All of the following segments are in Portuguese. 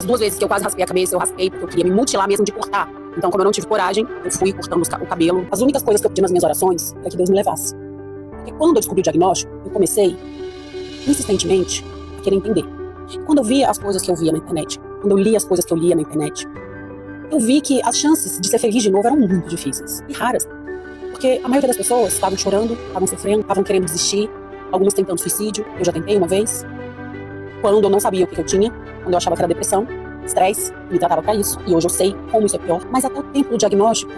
As 2 vezes que eu quase raspei a cabeça, eu raspei porque eu queria me mutilar mesmo de cortar. Então, como eu não tive coragem, eu fui cortando o cabelo. As únicas coisas que eu pedi nas minhas orações era que Deus me levasse. Porque quando eu descobri o diagnóstico, eu comecei, insistentemente, a querer entender. E quando eu via as coisas que eu via na internet, quando eu lia as coisas que eu lia na internet, eu vi que as chances de ser feliz de novo eram muito difíceis e raras. Porque a maioria das pessoas estavam chorando, estavam sofrendo, estavam querendo desistir, algumas tentando suicídio. Eu já tentei uma vez, quando eu não sabia o que eu tinha, quando eu achava que era depressão, estresse, me tratava pra isso, e hoje eu sei como isso é pior. Mas até o tempo do diagnóstico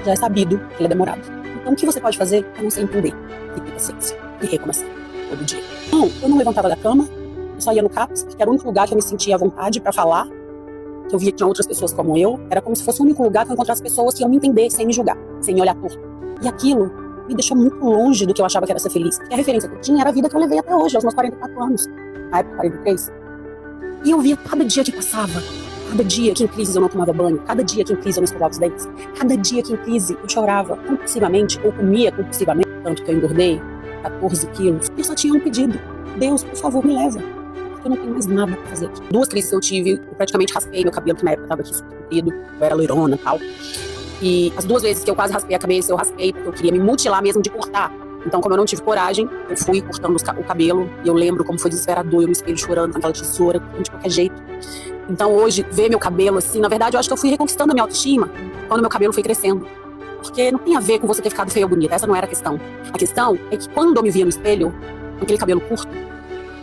já é sabido que ele é demorado. Então o que você pode fazer é não se entender, e ter paciência, e recomeçar todo dia. Não, eu não levantava da cama, eu só ia no CAPS, porque era o único lugar que eu me sentia à vontade pra falar, que eu via que tinha outras pessoas como eu. Era como se fosse o único lugar que eu encontrasse pessoas que iam me entender sem me julgar, sem me olhar torto. E aquilo me deixou muito longe do que eu achava que era ser feliz. Porque a referência que eu tinha era a vida que eu levei até hoje, aos meus 44 anos. Na época, 43. E eu via cada dia que passava, cada dia que em crise eu não tomava banho, cada dia que em crise eu não escovava os dentes, cada dia que em crise eu chorava compulsivamente, ou comia compulsivamente, tanto que eu engordei 14 quilos. Eu só tinha um pedido: Deus, por favor, me leva. Porque eu não tenho mais nada pra fazer aqui. 2 crises que eu tive, eu praticamente raspei meu cabelo, que na época tava aqui super comprido, eu era loirona e tal. E as 2 vezes que eu quase raspei a cabeça, eu raspei porque eu queria me mutilar mesmo de cortar. Então, como eu não tive coragem, eu fui cortando o cabelo. E eu lembro como foi desesperador, eu no espelho chorando com aquela tesoura, de qualquer jeito. Então, hoje, ver meu cabelo assim, na verdade, eu acho que eu fui reconquistando a minha autoestima quando meu cabelo foi crescendo. Porque não tem a ver com você ter ficado feia ou bonita, essa não era a questão. A questão é que quando eu me via no espelho, com aquele cabelo curto,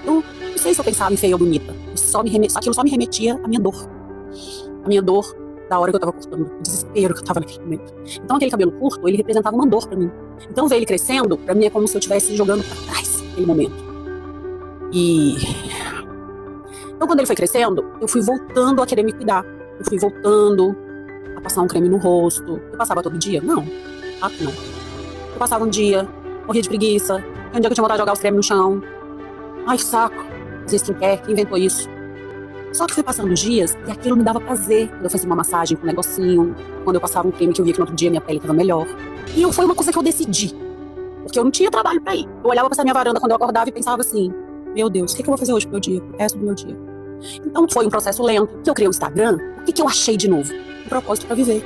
eu não sei se eu pensava em feia ou bonita. Aquilo só me remetia à minha dor. A minha dor da hora que eu tava cortando, o desespero que eu tava naquele momento. Então aquele cabelo curto, ele representava uma dor pra mim. Então ver ele crescendo, pra mim é como se eu estivesse jogando pra trás naquele momento. Então quando ele foi crescendo, eu fui voltando a querer me cuidar. Eu fui voltando a passar um creme no rosto. Eu passava todo dia? Não. Ah, não. Eu passava um dia, morria de preguiça. Um dia que eu tinha vontade de jogar os cremes no chão. Ai, que saco. Fazer skincare, quem inventou isso? Só que foi passando os dias e aquilo me dava prazer. Quando eu fazia uma massagem com um negocinho, quando eu passava um creme que eu via que no outro dia minha pele estava melhor. E foi uma coisa que eu decidi. Porque eu não tinha trabalho pra ir. Eu olhava pra essa minha varanda quando eu acordava e pensava assim: meu Deus, o que eu vou fazer hoje pro meu dia, pro resto do meu dia? Então foi um processo lento. Que eu criei o Instagram, o que eu achei de novo? Um propósito pra viver.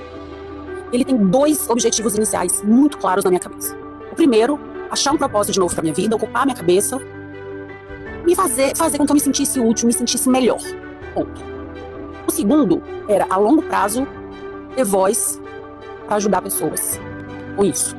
Ele tem 2 objetivos iniciais muito claros na minha cabeça. O primeiro, achar um propósito de novo pra minha vida, ocupar a minha cabeça, me fazer com que eu me sentisse útil, me sentisse melhor. Ponto. O segundo era, a longo prazo, ter voz para ajudar pessoas com isso.